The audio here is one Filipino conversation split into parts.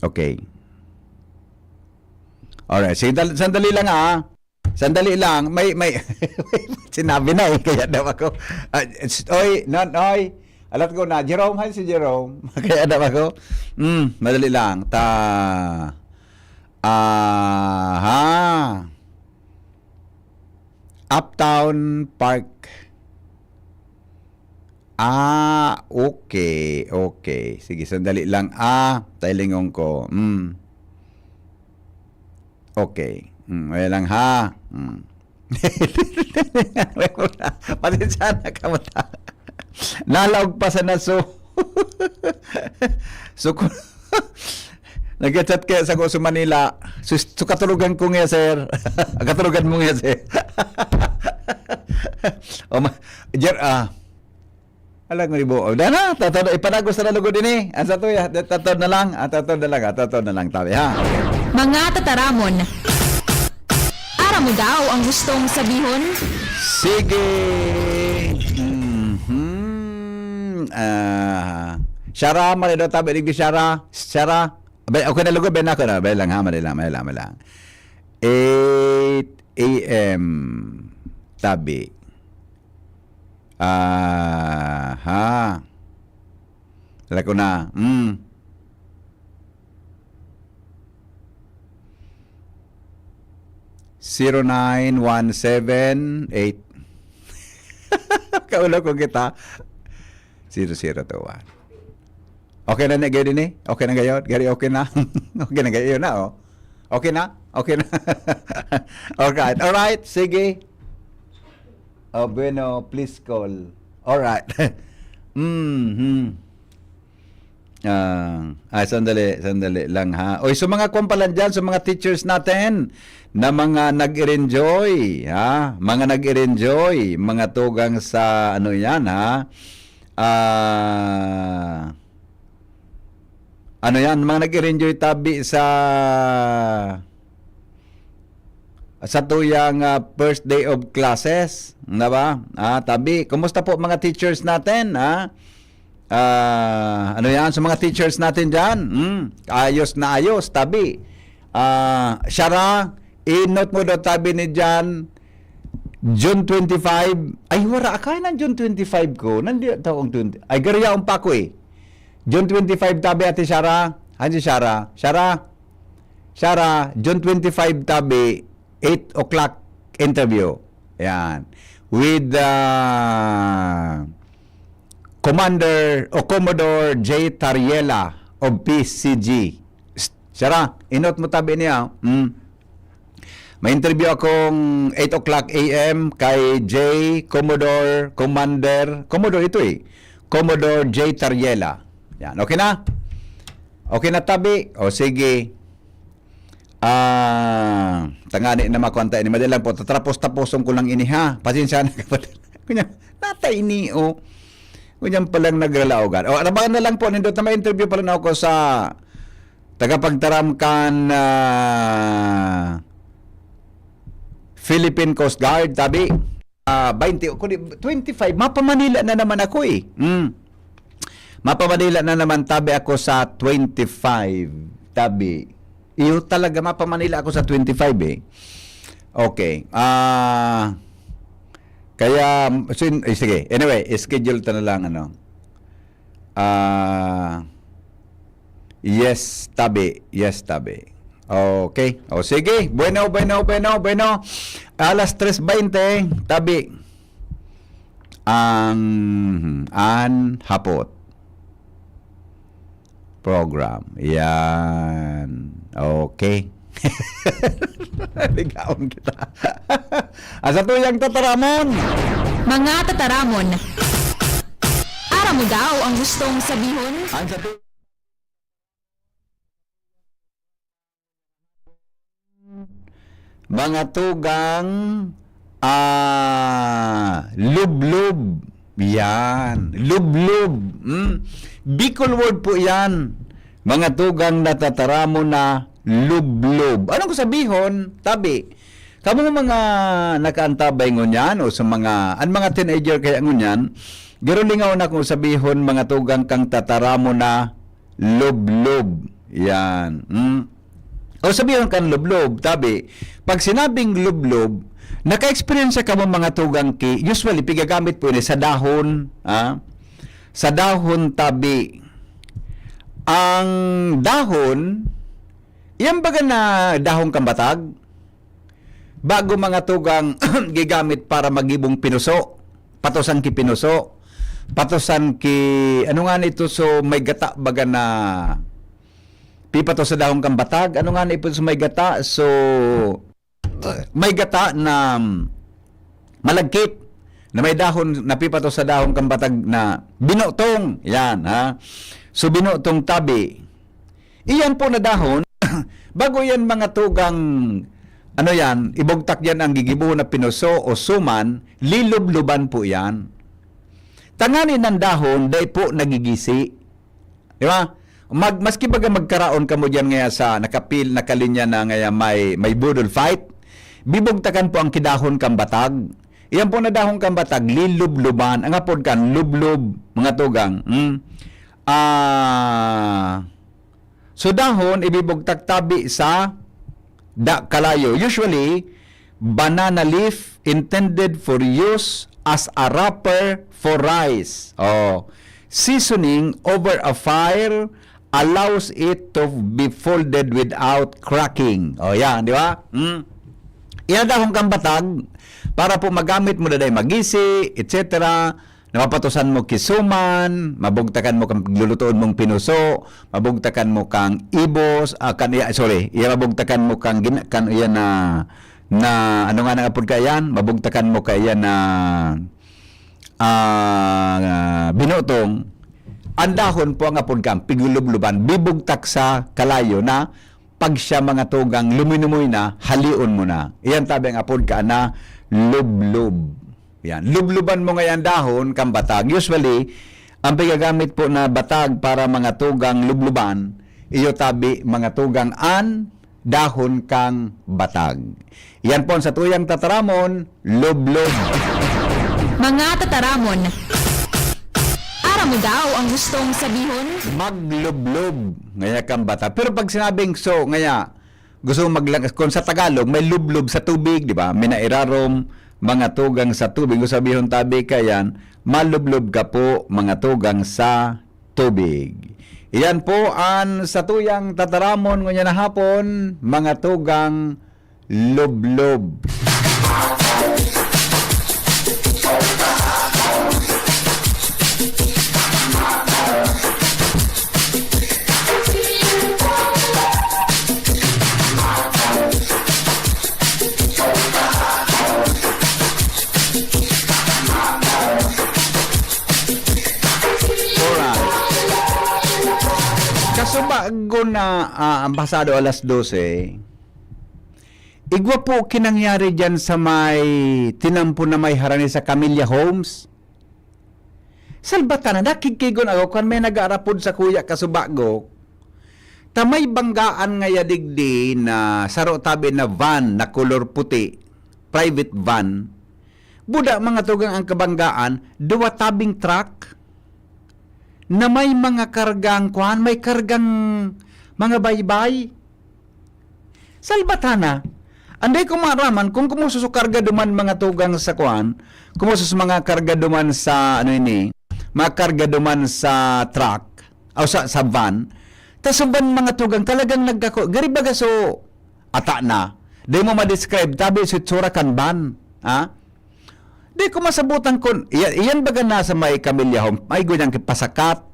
Okay. Alright, sandali lang Sandali lang, may sinabi na kaya daw ako. Oy, oy. Alat ko na, Jerome, hi si Jerome. Kaya daw ako. Madali lang. Uptown Park. Okay. Okay. Sige, sandali lang. Tailingong ko. Okay. May lang ha. Pasensya na ka mo ta. Nalaog pa sa naso. So, nag-chat kaya sa ko sa Manila. So katulugan ko nga, sir. Katulugan mo nga, sir. Alam mo ibo. Dana, tatod ipanagos na lugod din Asa to ya? Tatod na lang. Tatod na lang tabi ha. Mga tataramon. Aram mo daw ang gustong sabihon? Sige. Syara, mali daw tabi digdi Syara. Okay na lugod, ben ako na. Bay lang ha, mali lang. 8 a.m. tabi. Wala ko na. 09178 Kaulo ko kita. 0021. Okay na gayon din eh? Okay na gayon? Gary, okay na? Okay na gayon na, oh. Okay na? Okay na. Alright, sige. Oh, bueno, please call. Alright. Sandali lang ha. Oy, so mga kumpalan dyan, so mga teachers natin na mga nag-enjoy, ha? Mga nag-enjoy, mga tugang sa ano yan, ha? Ano yan, mga nag-enjoy tabi sa tuyang first day of classes, na ba? Tabi, kumusta po mga teachers natin, ha? Ano yan, sa mga teachers natin dyan? Ayos na ayos, tabi. Syara, i-note mo daw tabi ni dyan, June 25. Ay, wala, akay ng June 25 ko. Nandiyo taong 20. Ay, gariyaon pa ko eh. June 25 tabi, ate Syara. Hansi Syara. Syara, June 25 tabi, 8 o'clock interview. Yan. With Commander o Commodore J. Tariela of PCG. Syara, inot mo tabi niya. May interview akong 8 o'clock a.m. kay J. Commander ito eh. Commodore J. Tariela. Yan, okay na? Okay na tabi? O sige. Tangani na makwanta ni madalang po. Tatapos-taposon ko lang ini ha. Pasensya na kapatid. Kunya, natay ni o. Kunyan palang nagralaogan. O, arabahan na lang po. Nindot na may interview pala na ako sa tagapagtaramkan Philippine Coast Guard, tabi. 25. Mapa Manila na naman ako eh. Mapa Manila na naman tabi ako sa 25. Tabi. Iyo talaga, Mapa Manila ako sa 25 eh. Okay. Kaya, sige. Anyway, schedule ta na lang, ano. Yes, tabi. Okay. O, sige. Bueno. Alas 3:20, tabi. Ang hapot. Program. Yan. Okay. Bigaon kita. Asa tuyang tataramon? Mga tataramon. Aram mo daw ang gustong sabihon? Ang sa mga tugang lub-lub. Yan. Lub-lub. Bicol word po yan. Mga tugang natataramo na lub-lub. Anong sabihon? Tabi. Kamu mga nakaantabay ngunyan o sa mga teenager kaya ngunyan, girulingaw na kung sabihon mga tugang kang tataramo na lub-lub. Yan. O sabihin kan lublob, tabi. Pag sinabing lublob, naka-experience ka mo mga tugang ki, usually pigagamit po ini sa dahon, sa dahon tabi. Ang dahon, yan baga na dahon kambatag, bago mga tugang gigamit para magibong pinuso, patusan ki pinuso, patusan ki, ano nga nito, so may gata baga na, pipato sa dahon kambatag, ano nga nito so may gata, so may gata na malagkit, na may dahon, napipato sa dahon kambatag na binutong, yan ha. So binutong tabi. Iyan po na dahon, bago yan mga tugang, ano yan, ibugtak yan ang gigibo na pinuso o suman, lilubluban po yan. Tanganin ng dahon, dahil po nagigisi. Di ba? Maski baga magkaraon ka mo dyan ngaya sa nakapil, nakalinya na ngaya may budol fight, bibugtakan po ang kidahon kambatag. Iyan po na dahon kambatag, lilubluban. Ang apod kan, lublub, mga tugang. So dahon, ibibugtak tabi sa kalayo. Usually, banana leaf intended for use as a wrapper for rice. Seasoning over a fire allows it to be folded without cracking. Yan, di ba? Yan dahon kambatag para po magamit mo na dahil magisi, etc. Napapatusan mo kisuman, mabugtakan mo kang lulutuon mong pinuso, mabugtakan mo kang ibos, mabugtakan mo kang yan na ano nga apod ka yan, mabugtakan mo ka yan na binutong. Ang dahon po ang apod kang pigulubluban, bibugtak sa kalayo na pag siya mga tugang luminumoy na, halion mo na. Iyan tabi ang apod ka na lublub. Yan. Lubluban mo ngayon dahon kang batag. Usually, ang pagagamit po na batag para mga tugang lubluban, iyo tabi mga tugang dahon kang batag. Yan po sa tuyang tataramon, lublub. Mga tataramon, ara mo daw ang gustong sabihon? Maglublob ngaya kang batag. Pero pag sinabing so, ngaya, gusto mo kung sa Tagalog, may lublob sa tubig, di ba? May nairarom, mga tugang sa tubig. Gusto sabihin tabi ka yan, malublob ka po mga tugang sa tubig. Iyan po ang sa tuyang tataramon ngunya na hapon, mga tugang lublob. So bago na ambasado alas 12, igwa po kinangyari dyan sa may tinampo na may harani sa Camellia Homes. Salbatan na, nakikigon ako kan may nag-aarapod sa kuya kasubago. Tamay banggaan nga yadigdi na saro tabi na van na kolor puti, private van. Buda mga tugang ang kabanggaan, duwa tabing truck na may mga kargang kuhan, may kargang mga baybay. Salbatana, anday ko maraman kung kumusus karga duman mga tugang sa kuhan, kumusus mga karga duman sa mga karga duman sa truck o sa van. Tasuban mga tugang talagang nagkako. Garibaga so ata na. Di mo ma-describe tabi si tsura kan ban, ha? Di ko masabutan kon iyan baga na sa may Camellia Home, may ganyang pasakat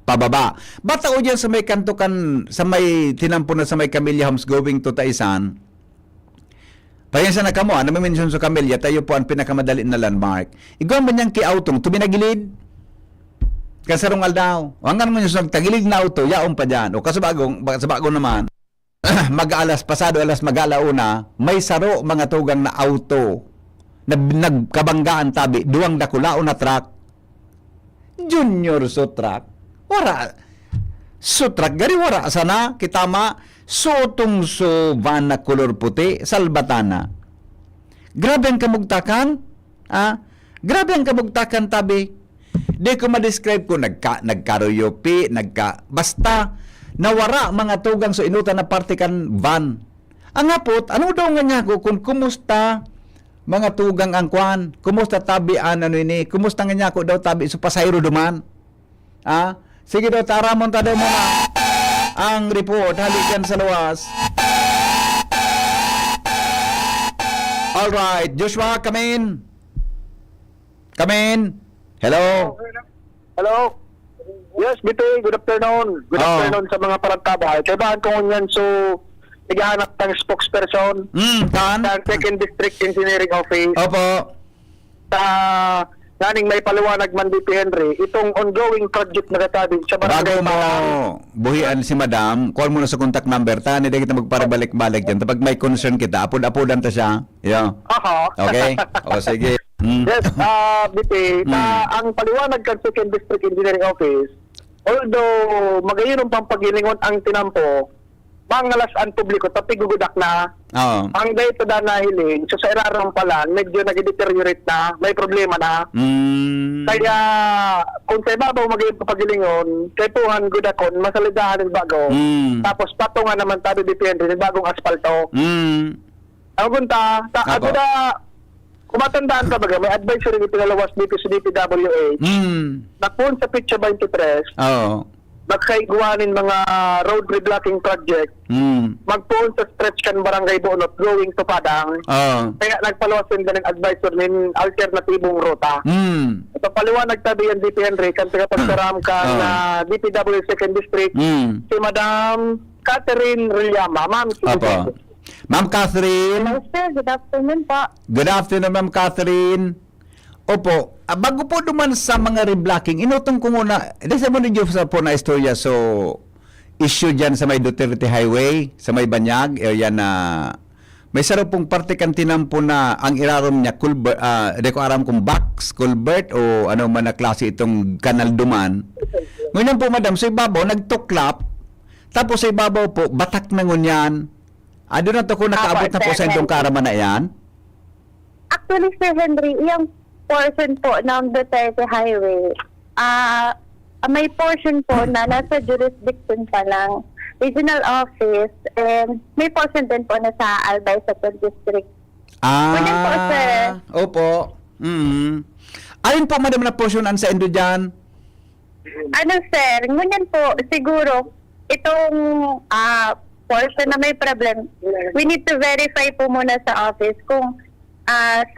pababa. Bata o dyan sa may kantukan, sa may tinampo na sa may Camellia Homes going to Taisan. Payansa na kamo, na may mention sa Camellia, tayo po ang pinakamadali na landmark. Ikaw man niyang ki-autong, tuminagilid. Kasarong aldaw. Hanggang mo nyo tagilid na auto, yaong pa dyan. O kasabagong naman, mag-alas, pasado alas mag-alauna, may saro mga tugang na auto nagkabanggaan tabi, duwang dakulaon na truck, junior so truck, wara, so truck, gari wara, sana, kitama, sotong so van na kolor puti, salbatana. Grabe ang kamugtakan, grabe ang kamugtakan tabi. Di ko ma-describe ko, nagkaroyopi, basta, nawara mga tugang so inutan na parte kan van. Ang apot, ano daw nga niya ko kung kumusta mga tugang ang kwan, kumusta tabi ano ini, kumusta nga niya ko daw tabi so pasayro duman. Sige daw taramon ta daw muna ang report halikan sa luwas. All right, Joshua, come in. Come in. Hello. Hello? Yes, Biti. Good afternoon. Good afternoon sa mga parantaba. Kaibahan ko ngunyan so naghahanap ng spokesperson Tan? sa 2nd District Engineering Office. Opo. Sa naning may paliwanag man Biti Henry, itong ongoing project na katabi sa Bago barangay mo Malang. buhian si Madam, call mo na sa contact number ta, hindi kita magparabalik-balik dyan. Tapos may concern kita, apod-apodan ta siya. Yo. Aha. Okay? O sige. Yes, Biti, ang paliwanag kan 2nd District Engineering Office, although magayon ang pampagilingon ang tinampo, mangalasan publiko, tapi gugudak na, Oo. ang dito na nahiling, so sa irarang pala, medyo nag-deteriorate na, may problema na. Kaya, kung sa ibabaw magayon papagilingon, kay Tuhan gudakon, masalidahan ng bago, tapos patungan naman tabi depende ng bagong asfalto. Ang punta, Apo. kumatandaan ka baga, may advisory ni pinalawas dito sa DPWH, nakpun sa picture 23, Oo. magkaiguanin mga road reblocking project, magpuon sa stretch kan barangay Bonot going to Padang, Oo. kaya nagpalawas din ng advisor ng alternatibong ruta. Ito paliwanag tabi yan DP Henry, kan pagkaram ka na DPW 2nd District, si Madam Catherine Rillama. Ma'am, Opo. Ma'am Catherine. Hello sir, good afternoon po. Good afternoon, Ma'am Catherine. Opo, bago po duman sa mga reblocking, inutong ko muna, sa mo ninyo sa po na istorya, so, issue dyan sa may Duterte Highway, sa may Banyag, area na, may sarap pong parte kantinam po na ang irarom niya, culvert, hindi ko aram kung box, culvert, o ano man na klase itong kanal duman. Ngayon po, madam, sa ibabaw, nagtuklap, tapos sa ibabaw po, batak na ngunyan. Doon na to kung nakaabot na po sa itong karaman na yan. Actually Sir Henry, yung portion po ng Duterte Highway, may portion po na nasa jurisdiction pa lang regional office and may portion din po na sa Albay sa 3rd District. Ganyan po, sir. Opo. Alin po, madam, na portionan sa endo dyan? Ano sir, ngunyan po siguro itong portion na may problem, we need to verify po muna sa office kung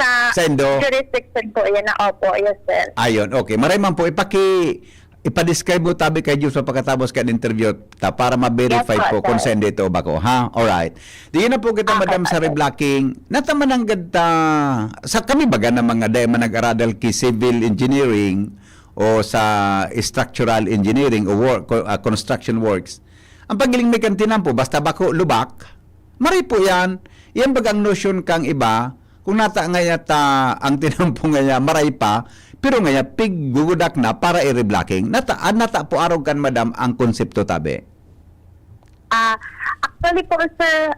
sa Sa Indo? jurisdiction po yan na opo, yes sir. Ayon, okay. Maray man po, ipa-describe mo tabi kay Diyos pagkatapos ka interview para ma-verify Yes, po sir. kung saan dito ba ko, ha? Alright. Diyan na po kita, madam, sa reblocking. Nataman ang ganda, sa kami baga na mga day man nag-aradal ki civil engineering o sa structural engineering o construction works. Ang pagiling may kantinan po, basta bako lubak, mari po yan. Yan bagang notion kang iba, kung nata nga yata ang tinampo nga niya, maray pa, pero nga niya, gugudak na para i-reblocking. Nata po arog kan, madam, ang konsepto tabi. Actually po sir,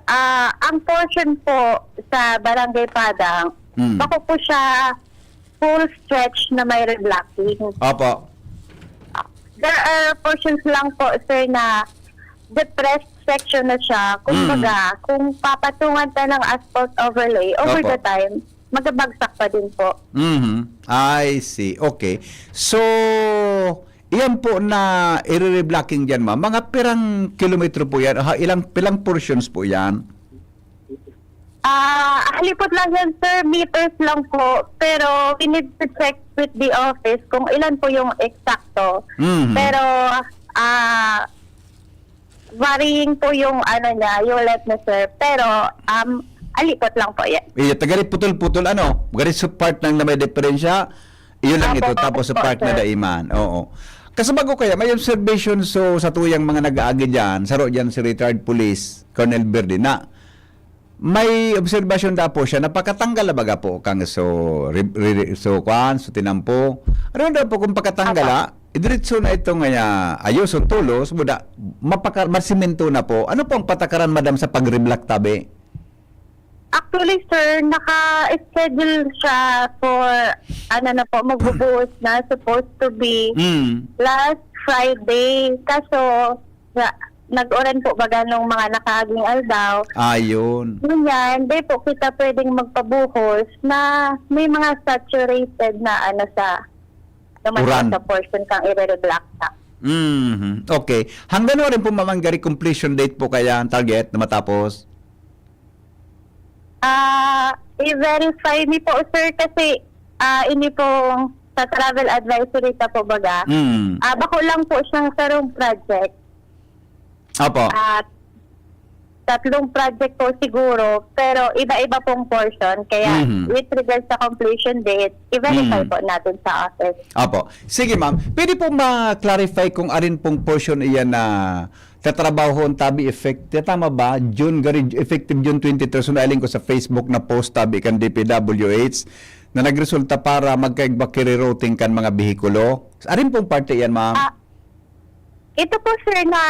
ang portion po sa Barangay Padang, bako po siya full stretch na may reblocking. Opo. There are portions lang po sir na depressed section na siya. Kumbaga, kung papatungan tayo ng asphalt overlay, over Opo. the time, magabagsak pa din po. I see. Okay. So, iyan po na i-reblocking dyan, ma'am. Mga pirang kilometro po yan? Pilang portions po yan? Halipot lang yan, sir. Meters lang po. Pero, we need to check with the office kung ilan po yung eksakto. Pero, varying po yung yung length na, sir. Pero, alipot lang po yan. Tagalit putol-putol, Galit sa part ng na may diferensya, iyon lang ito. Opo, Tapos sa opo, part na sir. daiman. Oo. Kasabago kaya, may observation sa tuyang mga nag-aagi dyan, saro dyan si retired police, Colonel Verde, na may observation da po siya, napakatanggal na baga po kang so tinampo. Ano daw po kung pagkatanggala, idiretso na ito nga ayos ang tulos, muda, masimento na po. Ano po ang patakaran, madam, sa pag-reblock tabi? Actually, sir, naka-schedule siya for, magbubuhos na, supposed to be last Friday. Kaso, nag-oran po baga nung mga nakaaging aldaw. Ayun. Ganyan, di po kita pwedeng magpabuhos na may mga saturated na ano sa Uran. sa portion kang i-reblock na. Okay. Hanggang na rin po mamanggari completion date po kaya ang target na matapos? I-verify ni po sir kasi ini pong sa travel advisory ta po baga. Bako lang po siyang sarong project. Opo. At 3 project po siguro, pero iba-iba pong portion. Kaya with regards sa completion date, i-verify po natin sa office. Opo. Sige ma'am, pwede po ma-clarify kung arin pong portion iyan na tatrabaho ang tabi effect. Tama ba? Effective June 23, sunailing ko sa Facebook na post tabi kan DPWH na nagresulta para magkaigba-rerouting kan mga behikulo. Arin pong parte yan ma'am? Ito po sir na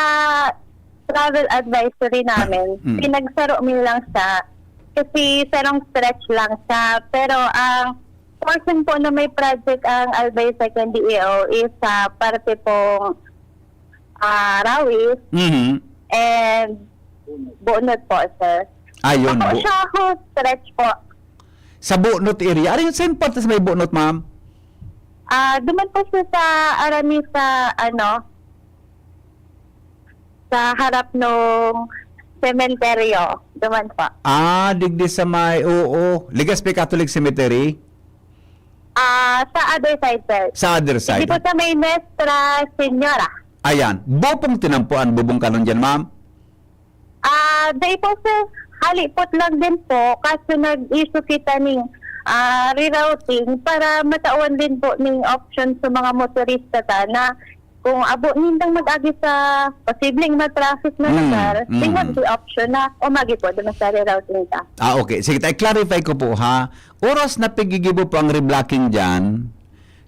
travel advisory namin. Pinagsaro mo lang siya kasi sarong stretch lang siya. Pero ang portion po na may project ang Albay Second DEO is sa parte pong Rawis and Bunot po sir. Ayun. Ako siya ako stretch po. Sa Bunot area. Arin saan parte sa may Bunot ma'am? Duman po siya sa Arami sa sa harap nung sementeryo. Duman po. Digdi sa may, Legazpi Catholic Cemetery? Sa other side, sir. Sa other side? Hindi po sa may Nuestra Señora. Ayan. Bopong tinampuan, bubong kanon dyan, ma'am? Day po, sir. Halipot lang din po kasi nag-issue kita ng rerouting para matawan din po ng option sa mga motorista na kung abo nindang mag-agi sa posibleng matraffic na lugar, tingnan the option na umagi po doon sa rerouting ta. Okay. Sige, clarify ko po ha. Oras na pigigibo po ang reblocking dyan,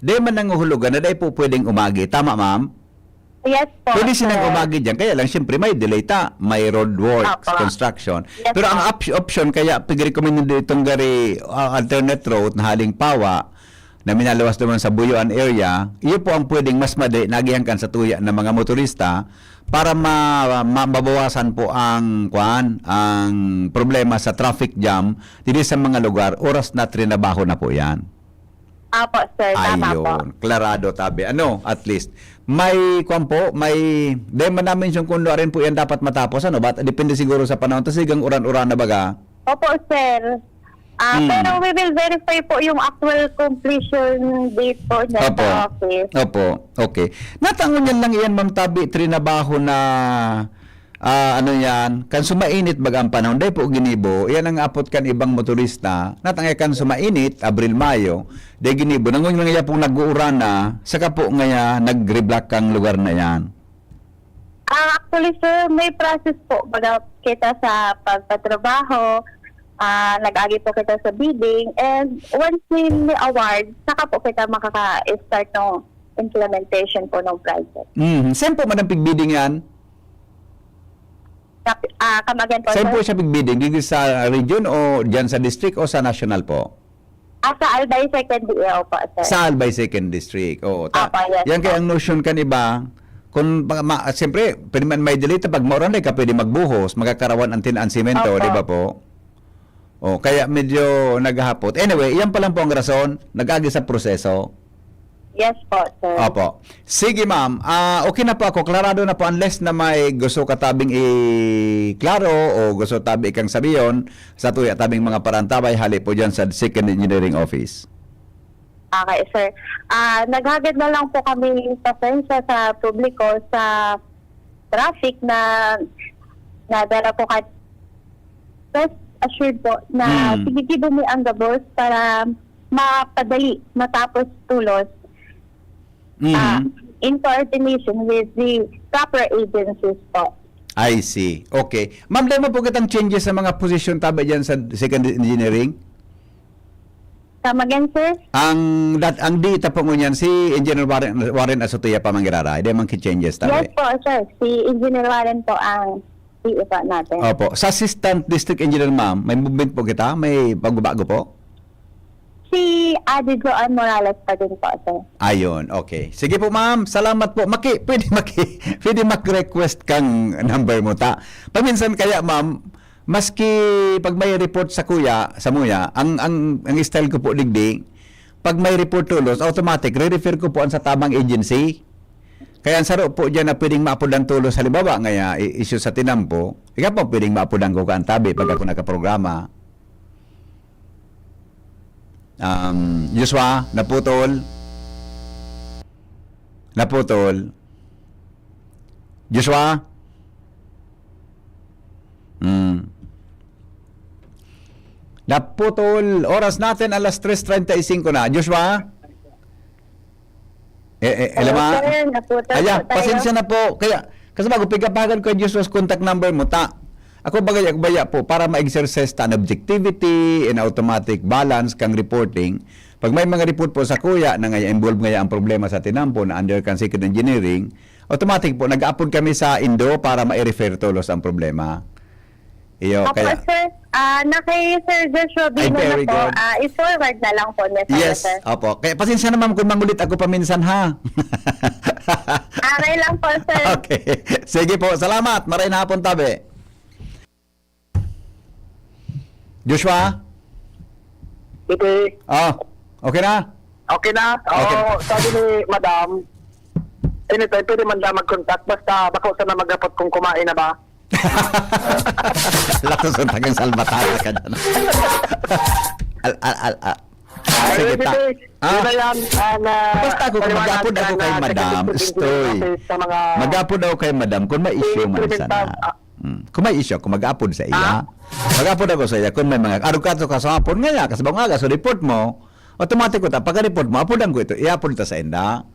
di man nanguhulugan na di po pwedeng umagi. Tama, ma'am? Yes po. Pwede silang sir. umagi dyan. Kaya lang, siyempre, may delay ta. May road works, Opo. construction. Yes, Pero ang po. option, kaya pig-recommend nyo itong gari alternate route na haling pawa, na minalawas naman sa Buyuan area, iyo po ang pwedeng mas madali nagihangkan sa tuya ng mga motorista para mabawasan po ang problema sa traffic jam dito sa mga lugar. Oras na trinabaho na po yan. Apo, sir. Tama po. Ayun, klarado tabi. At least, may dema namin yung kundo rin po yan dapat matapos. Depende siguro sa panahon. Tapos sigang uran-uran na baga. Opo, sir. Pero we will verify po yung actual completion date po niya sa office. Opo. Okay. Natangon yan lang yan, Ma'am Tabi, trinabaho na kan sumainit baga ang panahon. Dahil po ginibo, yan ang apot kan ibang motorista. Natangay kan sumainit, Abril, Mayo, dahil ginibo. Nangon lang yan pong nag-uuran na, saka po nga nag-reblock ang lugar na yan. Actually, sir, may process po. Baga kita sa pagpatrabaho, nag-agi po kita sa bidding, and once may award, saka po kita makaka-start ng implementation po ng project. Saan po man ang pigbidding yan? Come again po, Saan po sir? siya pigbidding? Dito sa region o dyan sa district o sa national po? Sa Albay Second DEO po, sir. Sa Albay Second District. Oo. Yes, Yan kaya ang notion kan iba, kung siyempre, pwede man may delay pag mauran ka pwede magbuhos, magkakarawan ang tinaan simento, Opo. di ba po? Kaya medyo naghahapot. Anyway, yan pa lang po ang rason, nag-agi sa proseso. Yes po, sir. Opo. Sige ma'am, okay na po ako, klarado na po unless na may gusto katabing i-klaro o gusto tabi ikang sabiyon sa tuya tabing mga parantabay, hali po dyan sa Second Engineering Office. Okay, sir. Naghagad na lang po kami pasensya sa publiko sa traffic na nadala po rest assured po na pinigibo mo ang gabos para mapadali matapos tulos in coordination with the proper agencies po. I see. Okay. Ma'am, dahil mo po kitang changes sa mga posisyon tabi dyan sa Second Engineering? Come again, sir? Ang dita po ngunyan, si Engineer Warren Asutuya pa manggirara. Hindi man ki-changes tabi. Yes po, sir. Si Engineer Warren po ang CEO natin. Opo. Sa Assistant District Engineer, ma'am, may movement po kita? May pagbabago po? Si Adi Joan Morales pa din po, sir. Ayun, okay. Sige po ma'am, salamat po. Pwede mag-request kang number mo ta. Paminsan kaya ma'am, maski pag may report sa muya, ang style ko po digdi, pag may report tulos, automatic, re-refer ko po ang sa tamang agency. Kaya ang saro po dyan na pwedeng maapod ang tulos, halimbawa ngaya, issue sa tinampo, ikaw po pwedeng maapod ang kukantabi pag ako nakaprograma. Joshua, naputol. Joshua? Naputol. Oras natin alas 3:35 na. Joshua? Elama? Sir, naputol Aya, po tayo. pasensya na po. Kaya, kasi bago pigapagan ko yung Joshua's contact number mo, ta. Ako baya po para ma-exercise ta an objectivity and automatic balance kang reporting. Pag may mga report po sa kuya na ngaya involved ngaya ang problema sa tinampo na under kan second engineering, automatic po nag-upload kami sa Indo para ma-refer tulos ang problema. Iyo, Opo, kaya sir. Na kay Sir Joshua Bino na very po, good. i-forward na lang po niya sa yes, sir. opo. Kaya pasensya na ma'am kung mangulit ako paminsan ha. Okay lang po, sir. Okay. Sige po, salamat. Maray na hapon tabi. Joshua? Ito, Okay na? okay na? Okay. Oo, sabi ni Madam, anytime pwede man daw mag-contact, basta bako sa na magapot kung kumain na ba? Lakas ang tagang salbatara ka dyan. Sige ta. Yun na yan. Basta ako, kung mag-upload ako kay Madam, stoy. Mag-upload ako kay Madam, kung may issue man sana. Kung may issue, kung mag-upload sa iya, mag-upload ako sa iya, kung may mga arugato ka sa hapon, nga kasi bang aga, so report mo, automatic ko ta, pagka-report mo, uploadan ko ito, i-upload ta sa enda.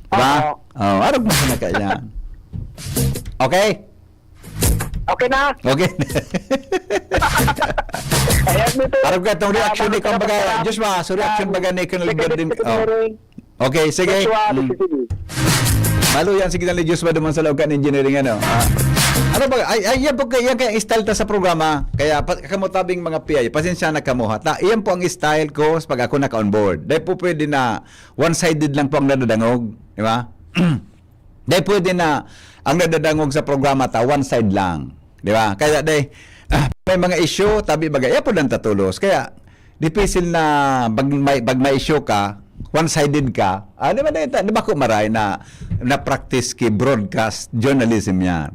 Diba? Arug mo na kaya. Okay? Okay na? Okay. Ayan, dito. Arog ka itong reaction ni kung baga, Joshua, so reaction baga ni kung ligar din. Okay, sige. Malo yan, sige na ni Joshua duman sa laukan engineering ano. Ano ba, yan po yan kaya style ta sa programa. Kaya kamutabing mga PI, pasensya na kamuha. Iyan po ang style ko pag ako naka-on board. Dahil po pwede na one-sided lang po ang nadadangog. Di ba? Dahil pwede na ang nadadangog sa programa one side lang. Di ba? Kaya dahil may mga issue, tabi bagay, po lang tatulos. Kaya, dipisil na pag may issue ka, one-sided ka, di ba ko maray na practice ki broadcast journalism yan.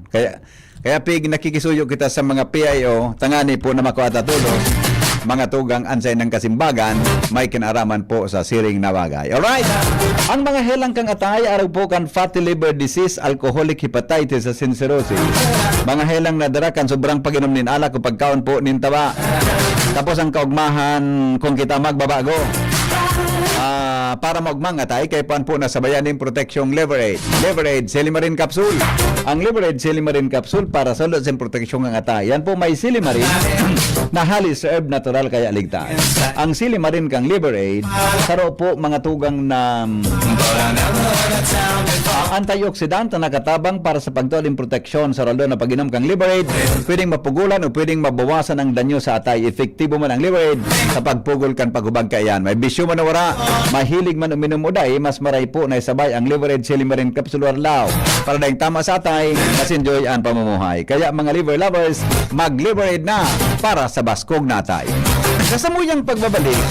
Kaya pig nakikisuyo kita sa mga PIO, tangani po na makuha tulos, mga tugang ansay ng kasimbagan, may kinaraman po sa siring na bagay. Alright? Ang mga helang kang atay, araw po kan fatty liver disease, alcoholic hepatitis, sa cirrhosis. Mga helang nadara kan sobrang pag-inom nin alak o pagkaon po nin taba. Tapos ang kaugmahan kung kita magbabago. Para maugmang atay, kay pan po na sabayanin proteksyong Liverade. Liverade Silimarin Capsule. Ang Liverade Silimarin Capsule para sa lutsin proteksyon ng atay. Yan po may Silimarin na halis herb natural kaya ligtas. Ang Silimarin kang Liverade, saro po mga tugang na antioxidant na nakatabang para sa pagtuling proteksyon sa ralo na pag-inom kang Liverade. Pwedeng mapugulan o pwedeng mabawasan ang danyo sa atay. Efektibo man ang Liverade sa pagpugol kan pagubag kayan. May bisyo man na wara, mahilig man uminom uday, mas maray po na isabay ang Liverade Silimarin Capsule Warlaw para dahil tama sa atay, mas enjoy ang pamumuhay. Kaya mga liver lovers, mag-Liverade na para sa baskog na atay. Kasamuyang pagbabalik,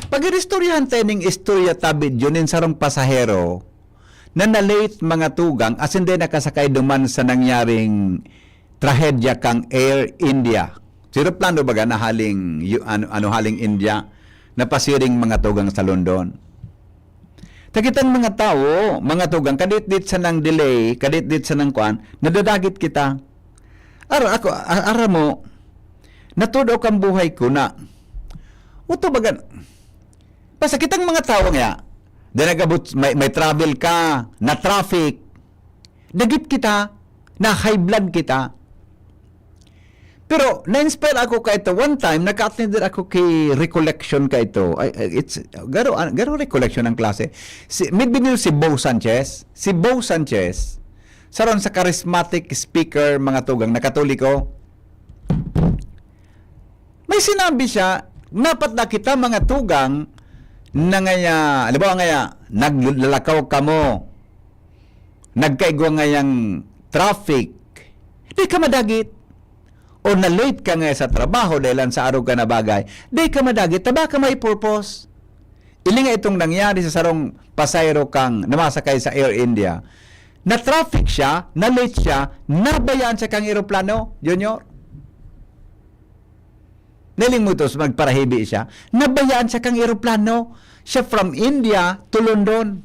pag-iristoryahan tayo ng istorya tabid yun in sarong pasahero na na-late mga tugang as hindi nakasakay duman sa nangyaring trahedya kang Air India. Siro plano baga na haling haling India na pasiring mga tugang sa London. Takitang mga tao, mga tugang kadit-dit sa nang delay, kadit-dit sa nang kuan, nadadagit kita. Ara mo, natudo kang buhay ko na. Uto baga, pasakitang mga tao nga, may travel ka, na traffic, dagit kita, na high blood kita. Pero, na-inspire ako ka ito. One time, naka-attend ako kay recollection ka ito. Garo recollection ng klase. May binil si Bo Sanchez. Si Bo Sanchez, saron sa charismatic speaker, mga tugang, na Katoliko. May sinabi siya, Napat na kita mga tugang na ngaya, halimbawa ngaya, naglalakaw ka mo, nagkaigwa ngayang traffic, di ka madagit. O na-late ka nga sa trabaho dahil sa araw ka na bagay, di ka madagit, taba ka may purpose. Ili nga itong nangyari sa sarong pasayro kang namasakay sa Air India, na traffic siya, na-late siya, nabayaan siya kang eroplano, Junior. Niling mo ito, magparahibi siya, nabayaan siya kang eroplano, siya from India to London.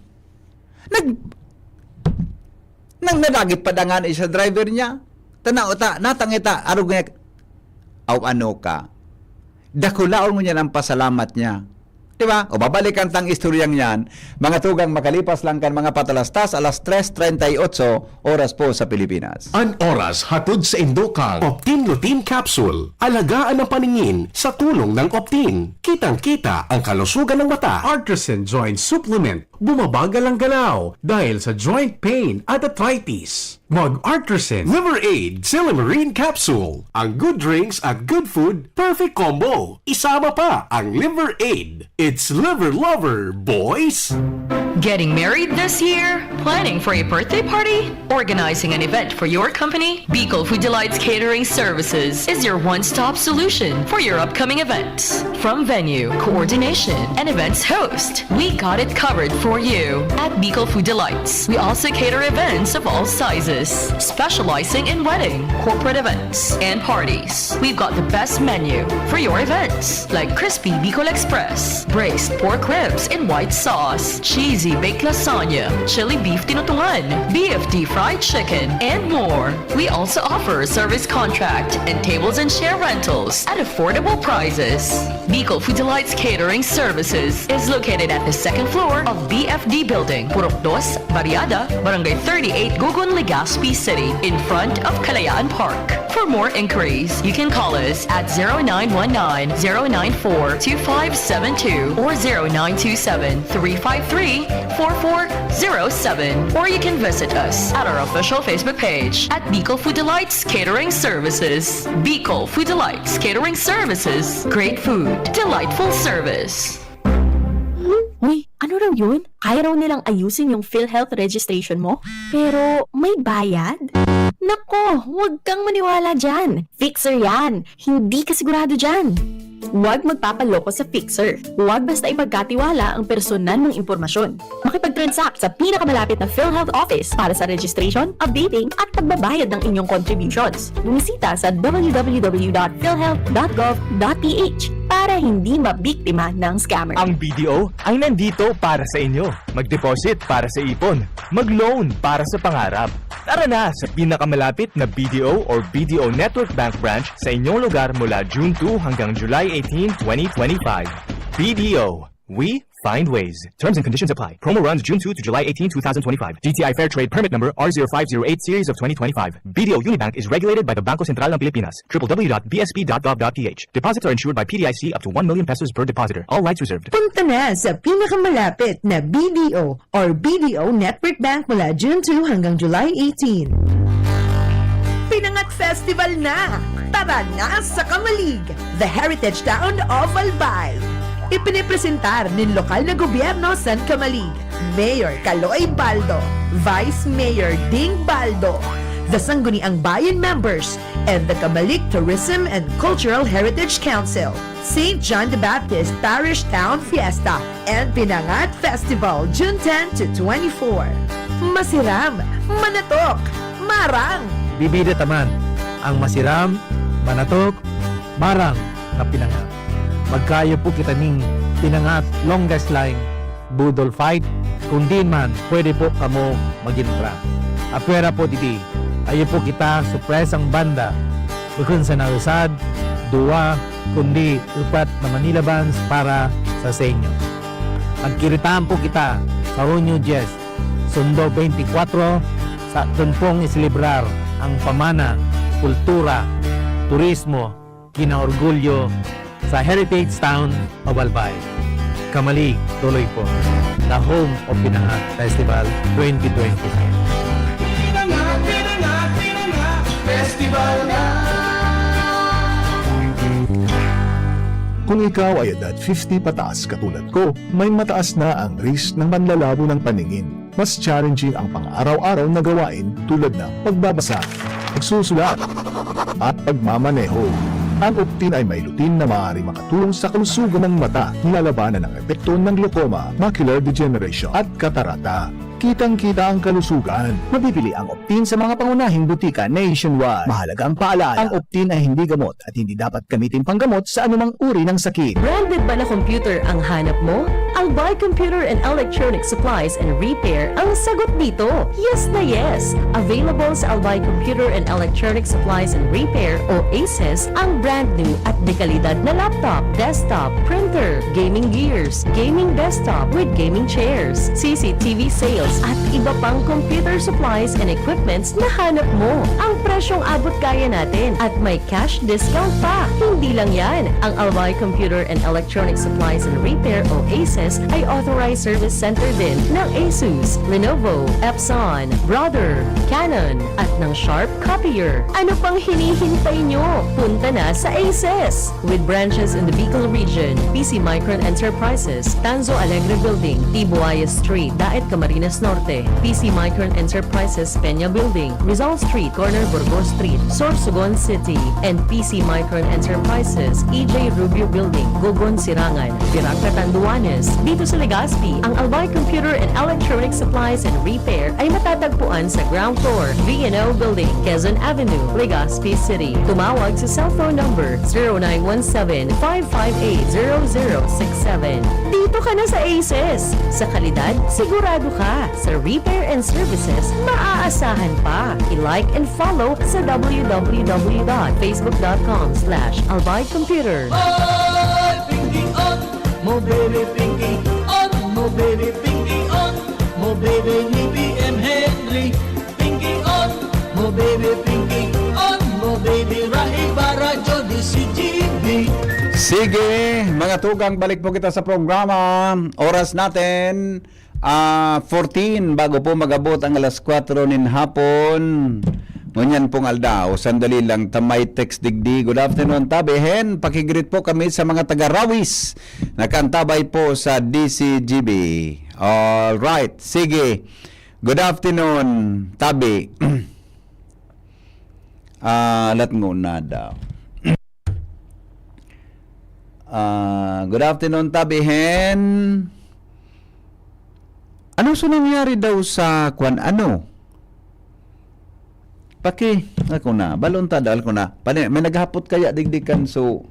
Nang nadagit padangan isa driver niya, tanaw ta, natangita, araw nga, aw ano ka, dakulaon mo niya ng pasalamat niya. Diba? O babalikan tang istoryang yan, mga tugang makalipas lang kan mga patalastas, alas 3:38 oras po sa Pilipinas. An oras hatod sa Indokang Optin Lutein Capsule. Alagaan ang paningin sa tulong ng Optin. Kitang-kita ang kalusugan ng mata. Artisan Joint Supplement. Bumabagal ang galaw dahil sa joint pain at arthritis. Mag-Artisan Liver Aid Silimarine Capsule. Ang good drinks at good food, perfect combo. Isama pa ang Liver Aid. It's liver lover, boys! Getting married this year? Planning for a birthday party? Organizing an event for your company? Bicol Food Delights Catering Services is your one-stop solution for your upcoming events. From venue, coordination, and events host, we got it covered for you. At Bicol Food Delights, we also cater events of all sizes, specializing in wedding, corporate events, and parties. We've got the best menu for your events, like crispy Bicol Express, braised pork ribs in white sauce, cheesy baked lasagna, chili beef tinutungan, BFD fried chicken, and more. We also offer a service contract and tables and chair rentals at affordable prices. Bicol Food Delights Catering Services is located at the second floor of BFD Building, Purok 2, Barriada, Barangay 38, Gugun, Legazpi City, in front of Kalayaan Park. For more inquiries, you can call us at 0919-094-2572 or 0927-353-4407, or you can visit us at our official Facebook page at Bicol Food Delights Catering Services. Bicol Food Delights Catering Services. Great food, delightful service. Uy, ano raw yun? Kaya raw nilang ayusin yung PhilHealth registration mo? Pero may bayad? Nako, huwag kang maniwala dyan. Fixer yan. Hindi ka sigurado dyan. Huwag magpapaloko sa Fixer. Huwag basta ipagkatiwala ang personal mong impormasyon. Makipag-transact sa pinakamalapit na PhilHealth office para sa registration, updating, at pagbabayad ng inyong contributions. Bumisita sa www.philhealth.gov.ph para hindi mabiktima ng scammer. Ang BDO ang nandito para sa inyo. Mag-deposit para sa ipon. Mag-loan para sa pangarap. Tara na sa pinakamalapit na BDO or BDO Network Bank branch sa inyong lugar mula June 2 hanggang July 18, 2025. BDO. We find ways. Terms and conditions apply. Promo runs June 2 to July 18, 2025. DTI Fair Trade Permit Number R0508 Series of 2025. BDO Unibank is regulated by the Bangko Sentral ng Pilipinas. www.bsp.gov.ph. Deposits are insured by PDIC up to 1 million pesos per depositor. All rights reserved. Punta na sa pinakamalapit na BDO or BDO Network Bank mula June 2 hanggang July 18. Pinangat Festival na! Tara na sa Kamalig, the heritage town of Albay. Ipinipresentar ng lokal na gobyerno San Kamalig, Mayor Caloy Baldo, Vice Mayor Ding Baldo, the Sangguniang Bayan members, and the Kamalig Tourism and Cultural Heritage Council, St. John the Baptist Parish Town Fiesta, and Pinangat Festival, June 10 to 24. Masiram, manatok, marang! Bibida taman ang masiram, manatok, marang na pinangat. Magkayo po kita ning pinangat longest line budol fight, kung di man pwede po kamo magintra. Apera po diti, ayo po kita supresang banda, bukun sa nausad, duwa, kundi upat na Manila Bands para sa senyo. Magkiritaan po kita sa Hunyo 10, Sundo 24, sa tunpong isilibrar ang pamana, kultura, turismo, kinaorgulyo sa Heritage Town of Albay. Kamalig, tuloy po. The home of Pinangat Festival 2025. Pinangat Festival na! Kung ikaw ay edad 50 pataas katulad ko, may mataas na ang risk ng manlalabo ng paningin. Mas challenging ang pang-araw-araw na gawain tulad ng pagbabasa, pagsusulat, at pagmamaneho. Ang Optin ay may lutin na maaari makatulong sa kalusugan ng mata, nilalabanan ang epekto ng glaucoma, macular degeneration at katarata. Kitang-kita ang kalusugan. Mabibili ang Optin sa mga pangunahing butika nationwide. Mahalagang paalala, ang Optin ay hindi gamot at hindi dapat gamitin panggamot sa anumang uri ng sakit. Branded ba na computer ang hanap mo? Albay Computer and Electronic Supplies and Repair ang sagot dito. Yes na yes! Available sa Albay Computer and Electronic Supplies and Repair o ACES ang brand new at dekalidad na laptop, desktop, printer, gaming gears, gaming desktop with gaming chairs, CCTV sales at iba pang computer supplies and equipments na hanap mo. Ang presyong abot kaya natin at may cash discount pa. Hindi lang yan. Ang Albay Computer and Electronic Supplies and Repair o ACES ay authorized service center din ng ASUS, Lenovo, Epson, Brother, Canon at ng Sharp Copier. Ano pang hinihintay nyo? Punta na sa ACES! With branches in the Bicol region, PC Micron Enterprises, Tanzo Alegre Building, Tibuaya Street, Daet Camarines Norte, PC Micron Enterprises, Peña Building, Rizal Street, Corner Burgos Street, Sorsogon City, and PC Micron Enterprises, EJ Rubio Building, Gogon Sirangan, Pirac Catanduanes. Dito sa Legazpi, ang Albay Computer and Electronic Supplies and Repair ay matatagpuan sa ground floor, V&O Building, Quezon Avenue, Legazpi City. Tumawag sa cellphone number 0917-558-0067. Dito ka na sa ACES. Sa kalidad, sigurado ka. Sa repair and services, maaasahan pa. I-like and follow sa www.facebook.com/albaycomputer. Mo baby pinky on, mo baby pinky on, mo baby ni BM Henry. Pinky on, mo baby pinky on, mo baby Rahi Barajo di si GB. Sige, mga tugang, balik po kita sa programa. Oras natin 14 bago po magabot ang alas 4 nin hapon. Ngunyan pong aldaw, sandali lang, tamay text digdi. Good afternoon, tabihen. Pakigreet po kami sa mga taga-Rawis. Nakantabay po sa DCGB. Alright, sige. Good afternoon, tabi. Alat muna daw. Good afternoon, tabihen. Ano sa nangyari daw sa kwan ano? Ako na, balon tadal ko na. May naghapot kaya digdikan so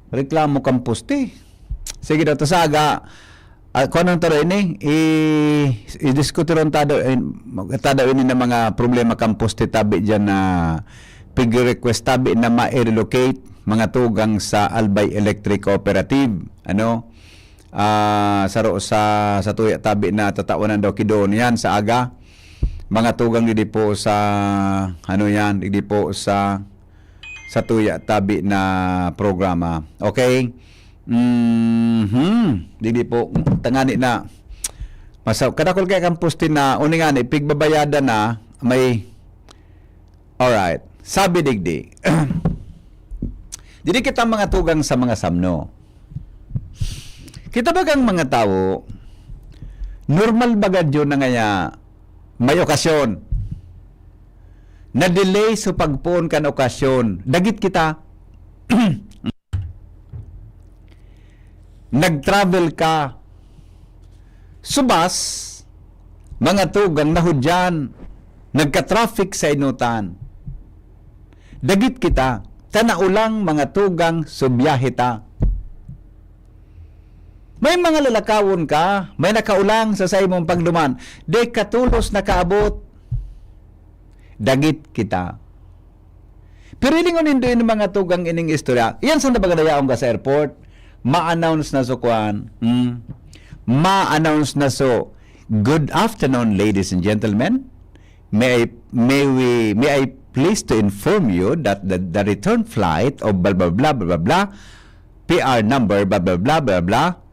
reklamo kampuste. Sige daw, tasaga. Kung anong taro ini, i-diskutiron tado ini na mga problema kampuste tabi dyan na pig-request tabi na ma-relocate mga tugang sa Albay Electric Cooperative. Ano? Sa tuya tabi na tatawanan daw kidoon yan sa aga. Mga tugang didi po sa didi po sa tuya tabi na programa. Okay? Didi po tangani na masaw kadakol kay kampuste na uningani pigbabayada na may. Alright. Sabi digdi. Didi kita mga tugang sa mga samno. Kita bagang mga tao normal bagad yun na ngaya may okasyon. Na-delay sa pagpuon kan okasyon. Dagit kita. Nag-travel ka. Subas, mga tugang nahudyan. Nagka-traffic sa inutan. Dagit kita. Tanaulang mga tugang subiyahe ta. May mga lalakawon ka, may nakaulang sa imong pagduman, de katulos nakaabot, dagit kita. Pero ilingon hindi yung mga tugang ining istorya, yan saan na bagadayaon ka sa airport, ma-announce na so kuan, ma-announce na so, good afternoon ladies and gentlemen, may I please to inform you that the return flight of blah blah blah blah blah, PR number blah blah blah blah blah,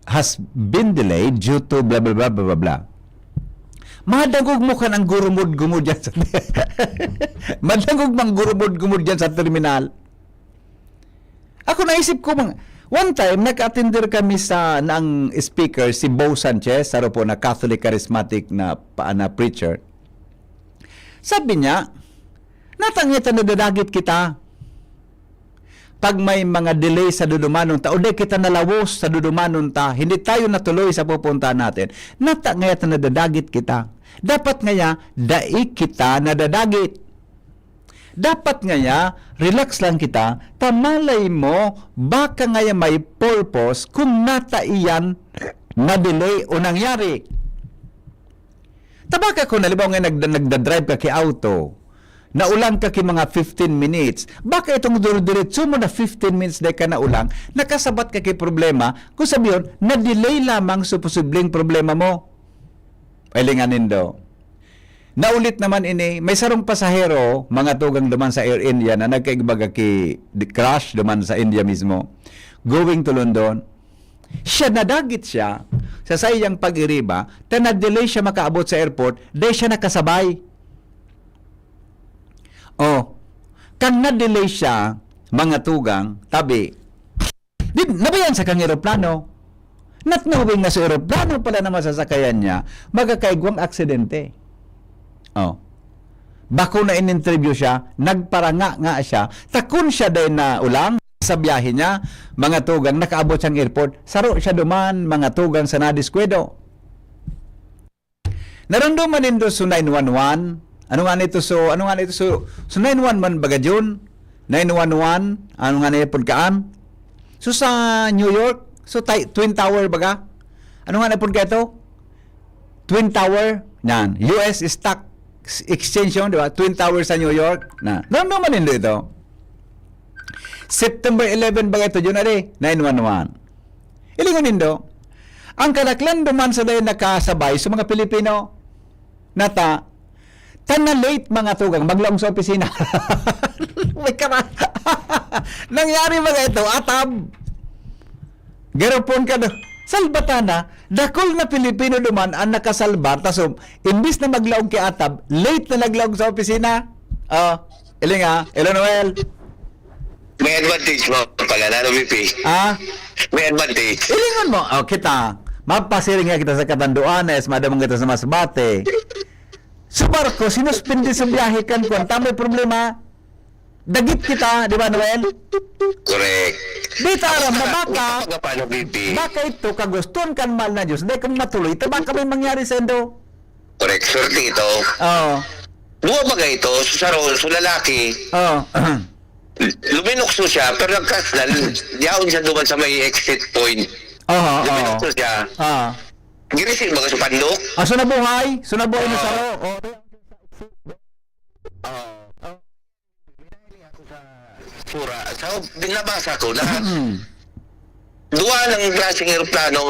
has been delayed due to blah blah blah blah blah. Madagog mo ka ng gurumod-gumod dyan sa madagog mang gurumod-gumod dyan sa terminal. Ako naisip ko, one time, nag-attender kami sa ng speaker, si Bo Sanchez, saro po na Catholic charismatic na preacher. Sabi niya, natangita na dadagit kita. Pag may mga delay sa dudumanon ta, o di kita nalawos sa dudumanon ta, hindi tayo natuloy sa pupuntahan natin, natangita na dadagit kita. Dapat ngaya, daig kita na dadagit. Dapat ngaya, relax lang kita, tamalay mo, baka ngaya may purpose kung nataiyan na delay o nangyari. Tabaka ko nalibaw nga nagdadrive ka ki auto, naulang ka ki mga 15 minutes, baka itong diretso mo na 15 minutes na ka naulang, nakasabat ka ki problema, kung sabihin, na-delay lamang sa posibleng problema mo. Pailinganin daw. Naulit naman ini, may sarong pasahero, mga tugang duman sa Air India na nagkaigbaga crash duman sa India mismo, going to London. Siya nadagit siya sa sayang pag-iriba, na-delay siya makaabot sa airport, dahil siya nakasabay. Oh, kan na-delay siya, mga tugang, tabi, nabayan sa kang aeroplano. Not knowing na sa aeroplano pala na masasakayan niya, magkakaigwang aksidente. Oh. Bako na in-interview siya, nagparanga nga siya, takon siya dahil na ulang sa biyahe niya, mga tugang, nakaabot siyang airport, saro siya duman, mga tugang sa nadiskwado. Naranduman din doon sa 911, ano nga nito so 911 baga June, 911, ano nga nito pagkaan? So sa New York, so Twin Tower baga, ano nga nito ito? Twin Tower, yan, US Stock Exchange yun, di ba? Twin Towers sa New York. Naman din ito. September 11 ba ito? Yun na 911. Ilingan din do. Ang kalaklan duman sa dayon nakasabay sa mga Pilipino nata na late mga tugang maglaong sa opisina. May kara. Nangyari ba ito? Atab. Geropon ka do. Salbatana, dakol na Pilipino duman ang nakasalbar, taso, imbis na maglaog kay Atab, late na naglaog sa opisina. Iling Noel. May advantage mo pala, lalo VP. May advantage. Ilingan mo, kita, mapasiring nga kita sa Katanduanes, madamang kita sa Masbate. Sa barko, sinuspindi sa biyahe kan kung tamay problema, dagit kita, di ba Noel? Correct. Dito aram na baka ito kaguston kan mal na Diyos, dahil kang matuloy, ito baka may mangyari sa endo. correct. Swerte ito. Buwa baga ito, sa lalaki. Luminukso siya, pero nagkasdal, diyaon siya duman sa may exit point. Luminukso siya. Girisin baga sa pandok? Sunabuhay na saro. Pura. So, binabasa ko na duwa ng klaseng aeroplano,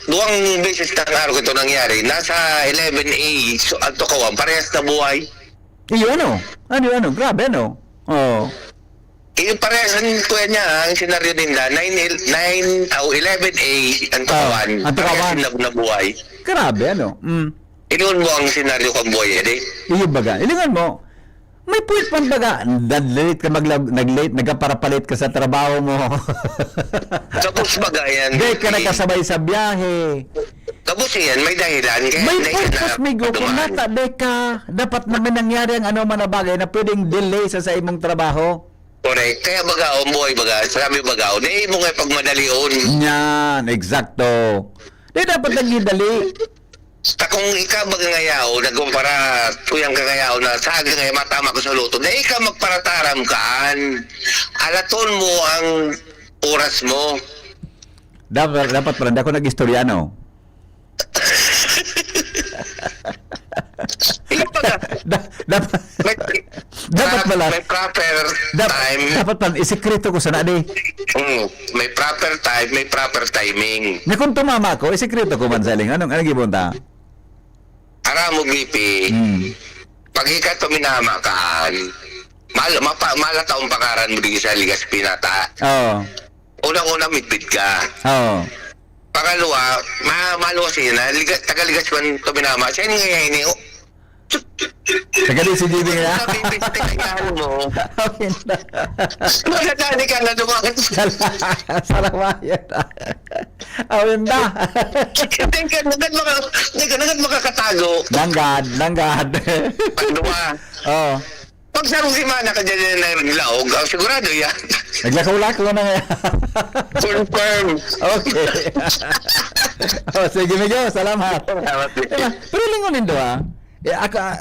duwang beses na araw ito nangyari, nasa 11A, so, at Tukawan, parehas na buhay. Ano? Grabe, ano? Parehas ang kuya niya, ang senaryo nila, 11A, ang Tukawan, parehas na buhay. Grabe, ano? Inuun mo ang senaryo kang buhay, edi? Iyo baga, ilingan mo. May puwit man baga, nag-late ka nagaparapalit ka sa trabaho mo. Tapos baga yan. Hindi ka nakasabay sa biyahe. Tapos yan, may dahilan. May purpose, Migo. Kung nata, dapat naman nangyari ang ano man na bagay na pwedeng delay sa imong trabaho. Correct. Kaya baga, buhay baga, sabi baga, di mo nga pagmadalion. Yan, eksakto. Di dapat nagidali. Kung ikaw magangayaw, nagkumpara tuyang kangayaw na sa ngayay matama ko sa luto, na ikaw magparataram kaan. Alaton mo ang oras mo. Dapat pala, ako nag-istoryano. Dapat pala. May proper time. Dapat pala, isikreto ko sa nadi. May proper time, may proper timing. Na kung tumama ko, isikreto ko man saling. Anong gibunta? Aramo BP, pag ikaw tuminama kaan, malataong pakaran mo din sa ligas pinata. Unang-unang mitbit ka. Pangalawa, maluwas yun na, tagaligas man tuminama. Siya yung ngayon, Tagali si JB nga. Pinagtingahan mo. Okay na. Magkakani ka na dumaan. Salamayat. Awin na. Hindi ka makakatago. Nanggad. Pagduma. Oh. Pag sa simana ka dyan na naglaog, sigurado yan. Naglakaw-lakaw na nga. Confirm. Okay. Oh, sige, Migo. Salamat. Salamat. Pero lingonin do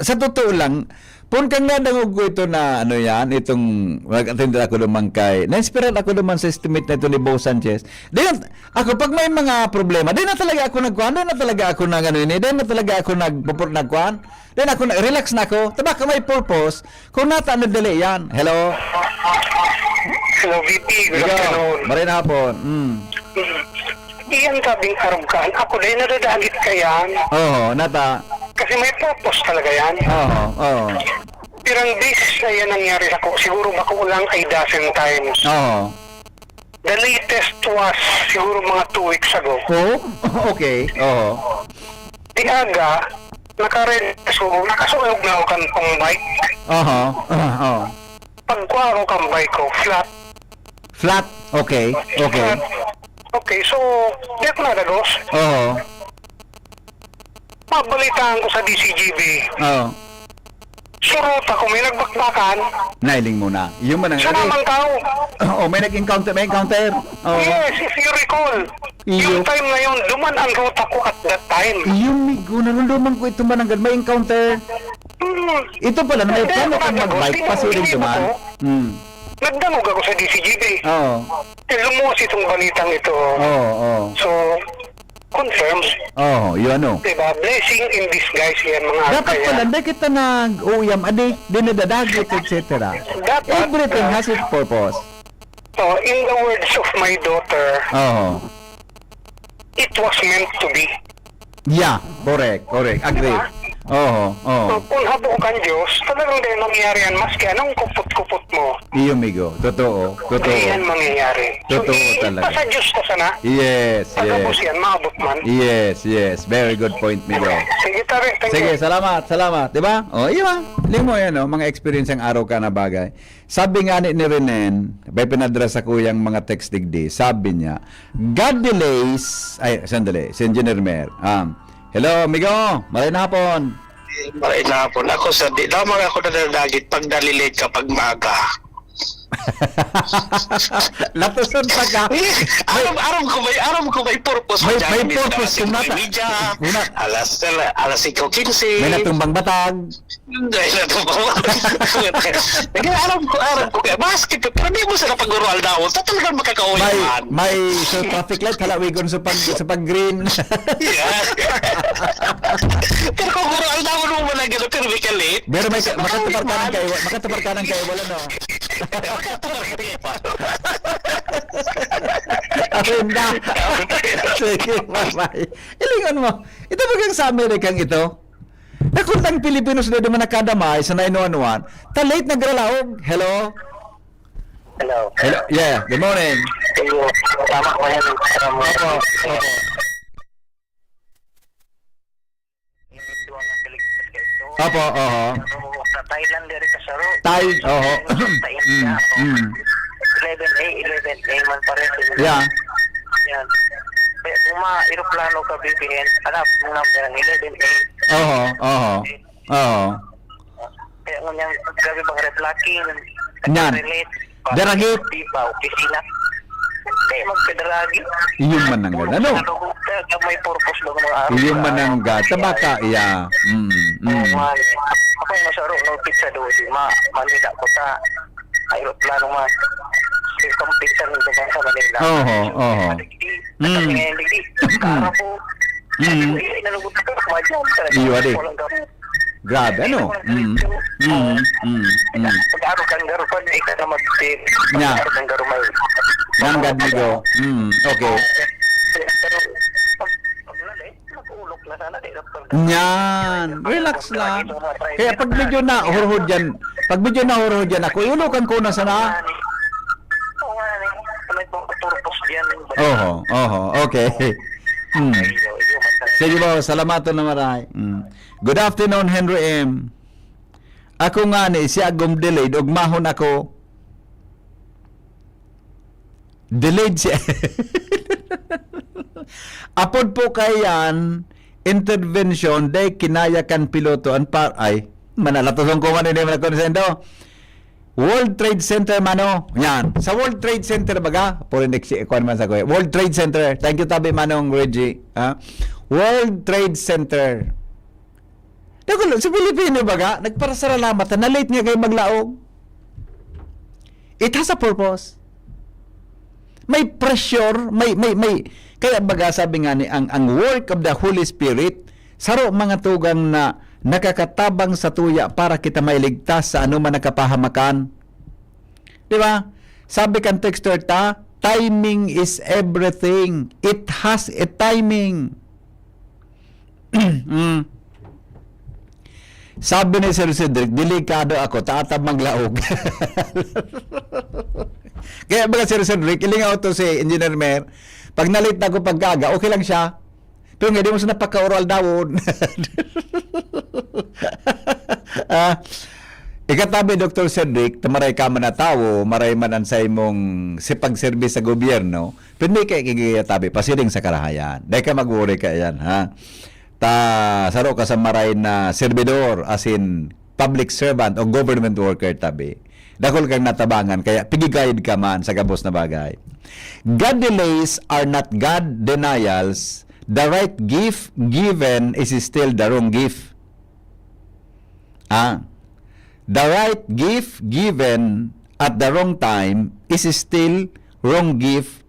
sa totoo lang, pun kang nadangog ko ito na ano yan, itong mag-attend ako naman kay, na-inspired ako naman sa estimate na ito ni Bo Sanchez. Then, ako, pag may mga problema, din na talaga ako nagkuhan, din na talaga ako relax na ako, taba ka may purpose, kung nata ano dali yan. Hello? Hello, VP. Good afternoon. Marin hapon. Iyan kabing arugkan. Ako din nadadagit ka yan. Oo, nata. Kasi may purpose talaga yan. Oo. Pirang beses na yan nangyari ako. Siguro baka ulang ay dozen times. Oo. The latest was siguro mga 2 weeks ago. Oh, okay. Oo. Di aga, nakasunog na ako kang bike. Oo. Pagkuha ako kang bike ko, Flat. Okay. Flat. Okay, so, di ako nadagos. Oo. Mabalitaan ko sa DCGB. Oo. Surot ako, may nagbakbakan. Nailing muna. Yung man ang... Sa namang tao. Oh, may nag-encounter. Oh. Yes, if you recall. Yung time na yun, duman ang route ako at that time. Yung migo, narunduman ko ito mananggal. May encounter. Ito pala, may plano kang mag-bike, pasiring duman. Nagdamog ako sa DCGB. Oo. Lumuwas itong balitang ito. Oo. So, confirmed. Oo, yun ano. Diba? Blessing in disguise yan mga Dapat pala, hindi kita nag-uyam, adik, dinadadagit, etc. Dapat. Everything has its purpose. So, in the words of my daughter, Oo. it was meant to be. Yeah, correct. Agree. Oo. So, kung habo kang Diyos, talagang dahil mangyayari yan, maski anong kupot-kupot mo, Iyo, migo. Totoo. hindi yan mangyayari. So, Totoo talaga. sa Diyos ka sana, Yes. pagkabos yan, maabot man. Yes. Very good point, migo. Sige, tari. Thank Sige, you. salamat. Diba? O, iya. Ling mo yan, mga experience ang araw ka na bagay. Sabi nga ni Renen, may pinadras ako yung mga text digdi, sabi niya, God delays, sandali, si Engineer Mer. Hello, amigo. Maray na hapon. Maray na hapon. Ako sa lamang ako nadadagit pag nalilate ka pag maaga. Latusan pa ka. Aram ko may purpose. May purpose kung nata. Media, alas 5:15. May natumbang batag. May natumbang. Aram ko. Basket, pero di mo sa pag-urual daw. Talagang makakauyaman. May so traffic light halawigon sa pag green. Pero kung urual daw mo na gano'n, pero may kalit. Pero may makatapar ka ng kayo, wala no. Ayun na. Sige, bye-bye. Ilingon mo. Ito bagang sa Amerikang ito. Nakuntang Pilipinos na naman nakadamay sa 911. Ta-late nagralaog. Hello? Yeah, good morning. Tama ko yan. Opo. Opo, oho. Sa Thailand, diri ka sa road. Oho. 11A man pa rin. Yeah. Yan. Kaya kung ma-aeroplano ka, BPN, hanap mo number ng 11A. Oho. Kaya kung yung grabe bang reflacking, Yan. Daragit. Diba, opisina. Kaya magkadaragi. Iyong mananggal. Ano? Kaya may purpose lang mga araw. Iyong mananggal. Tabaka, iya. Ako yung masaro, no pizza doon. Manila ko sa aeroplano man. Isang pizza ng dagang sa Manila. Oho. Kasi ngayon, digdi. Kara po. Inalugot ka. Iyo, adi. Grabe, ano? Pag-araw kang garupan, ikaw na mag-tip. Pag-araw kang garumay. Nanggad migo. Okay. Yan. Relax lang. Kaya pag medyo na hurhod yan ako, iulukan ko na sana. Oho. Okay. Sige po, salamat na maray. Good afternoon, Henry M. Ako nga ni siya agom delayed og mahon ako. Delayed siya. Apod po kayan intervention day kinaya kan piloto an par ay manalatos ko man ni man ko sendo. World Trade Center mano. Yan. Sa World Trade Center baga, for next ikuan man sa ko. World Trade Center. Thank you tabi manong Reggie. Ha? World Trade Center. Dagulo sa Pilipino baga, nagparasalamat na late nga kay maglaog. It has a purpose. May pressure, may kaya baga sabi nga ni ang work of the Holy Spirit saro mga tugang na nakakatabang sa tuya para kita mailigtas sa anuman nakapahamakan. Di ba? Sabi kan texter ta, timing is everything. It has a timing. Sabi ni Sir Cedric, delikado ako, taatap maglaog. Kaya baga Sir Cedric, ilingaw to si Engineer Mer, pag nalit na ako pagkaga, okay lang siya. Pero nga, di mo sa napaka-oral dawon. Ikatabi, Dr. Cedric, tamaray ka man na tao, maray man ang sa imong sipag-service sa gobyerno, pero hindi kayo kikitabi, pasiling sa karahayan. Dahil ka mag-worry ka yan, ha? Saro ka sa maray na servidor, as in public servant o government worker tabi. Dakol kang natabangan, kaya pigigayad ka man sa gabos na bagay. God delays are not God denials. The right gift given is still the wrong gift. The right gift given at the wrong time is still wrong gift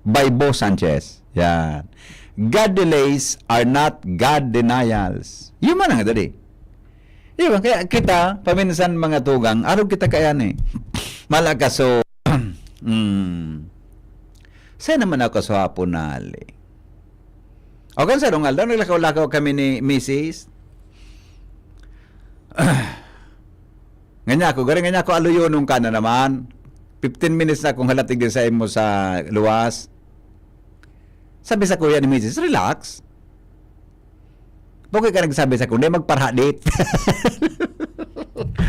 by Bo Sanchez. Yan. God delays are not God denials. Yun man ang dali. Yun, kaya kita, paminsan mga tugang, araw kita kaya ni. Malakaso, saan naman ako sa hapon na ali? O kan sa Donald, naglakaw-lakaw kami ni Mrs. Ganyan ako aluyunong ka na naman. 15 minutes na akong halatig sa mo sa luwas. Sabi sa kuya ni Mrs., relax. Bakit ka nagsabi sa kuya, magparhadit.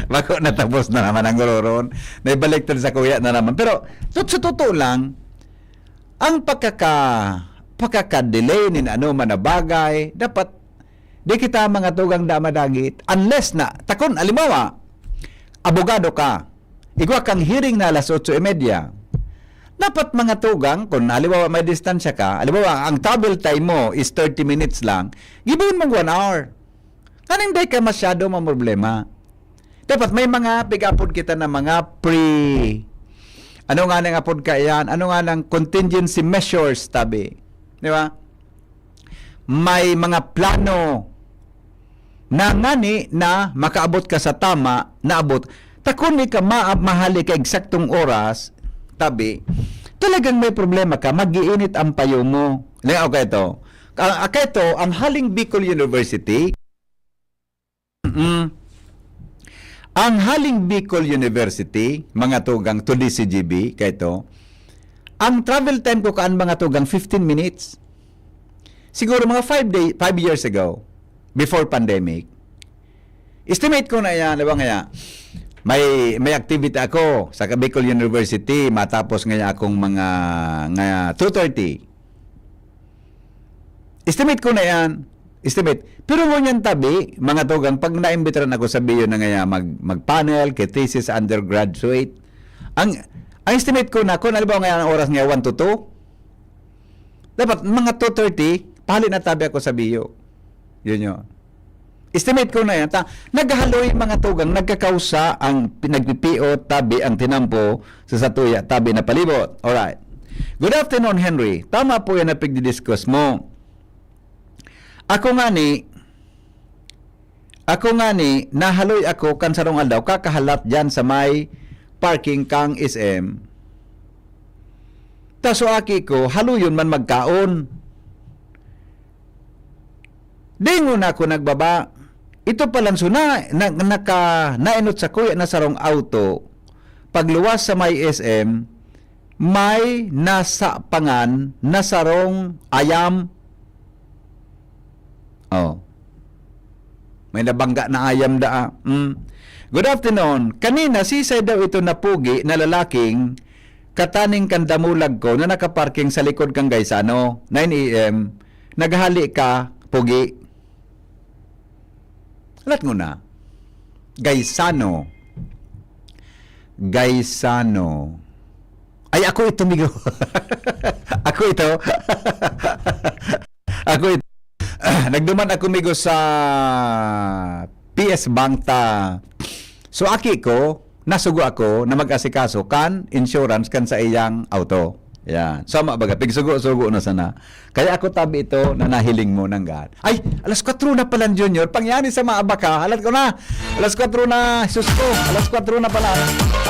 Bako natapos na naman ang gororon. Naibaliktad sa kuya na naman. Pero, sa totoo lang, ang pagkaka-delay ni ano man na bagay, dapat di kita mga tugang damadagit unless na, takon, alimawa, abogado ka, igwa kang hearing na alas 8:30, dapat mga tugang, kung alimawa may distansya ka, alimawa, ang travel time mo is 30 minutes lang, gibawin mong 1 hour. Kaning day ka masyado problema. Dapat may mga pick-upod kita na mga ano nga nang apod ka yan, ano nga nang contingency measures, tabi. Di ba? May mga plano na ngani na makaabot ka sa tama na abot. Takon ni ka mahali ka eksaktong oras, tabi, talagang may problema ka, mag-iinit ang payo mo. Okay ito. Ang Haling Bicol University, ang Haling Bicol University, mga tugang to DCGB, kaito, ang travel time ko kaan mga tugang 15 minutes. Siguro mga 5 years ago, before pandemic, estimate ko na yan, diba nga may activity ako sa Bicol University, matapos nga akong mga 2:30. Estimate ko na yan. Estimate. Pero mo niyan tabi, mga tugang, pag naimbitaran ako sa BU na nga mag-panel, kay thesis undergraduate, ang estimate ko na, kung alam nga ang oras nga 1 to 2, dapat mga 2:30, palit na tabi ako sa BU. Yun yun. Estimate ko na yan. Naghahaloy mga tugang, nagkakausa ang pinagpipiot, tabi ang tinampo sa satuya, tabi na palibot. Alright. Good afternoon, Henry. Tama po yan na pagdidiscuss mo. Ako nga ni, nahaloy ako kan sarong aldaw, kakahalat dyan sa may parking kang SM. Taso aki ko, haluyon man magkaon. Dingon ako nagbaba. Ito palang suna, nainot sa kuya na sarong auto. Pagluwas sa may SM, may nasa pangan na sarong ayam. Oh. May nabangga na ayam da. Good afternoon. Kanina, sisay daw ito na pugi na lalaking kataning kandamulag ko na nakaparking sa likod kang Gaisano, 9 a.m. Naghali ka, pugi. Alat mo na. Gaisano. Ay, ako ito, migo. Ako ito. Nagduman ako, migo, sa PS Bangta. So, aki ko, nasugo ako na mag-asikaso kan insurance kan sa iyang auto. Yan. Sama baga, pigsugo-sugo na sana. Kaya ako tabi ito na nahiling mo ng God. Ay, alas 4 na pala, Junior. Pangyari sa mga baka. Alas ko na. Alas 4 na. Sus ko. Alas 4 na pala.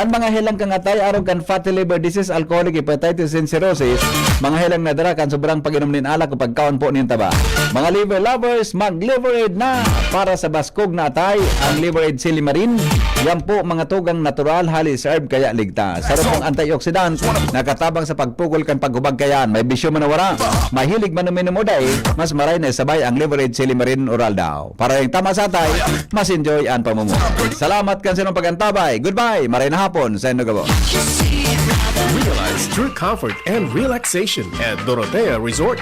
Ang mga hilang kangatay, araw kan fatty liver disease, alcoholic hepatitis, and cirrhosis. Mga hilang nadara kan sobrang pag-inom nin alak o pagkaon po nin taba. Mga liver lovers, mag-liver aid na. Para sa baskog na atay, ang liver aid silimarin. Yan po mga tugang natural, halis herb, kaya ligtas. Sarap ng antioxidant, nakatabang sa pagpugol kan paghubag kayan. May bisyo manawara. Mahilig man uminom o day, mas maray na sabay ang liver aid silimarin oral daw. Para yung tama sa atay, mas enjoy ang pamumuhay. Salamat kan sinong pagantabay. Goodbye. Maray na hapon sa Inugabo. Realize true comfort and relaxation at Dorotea Resort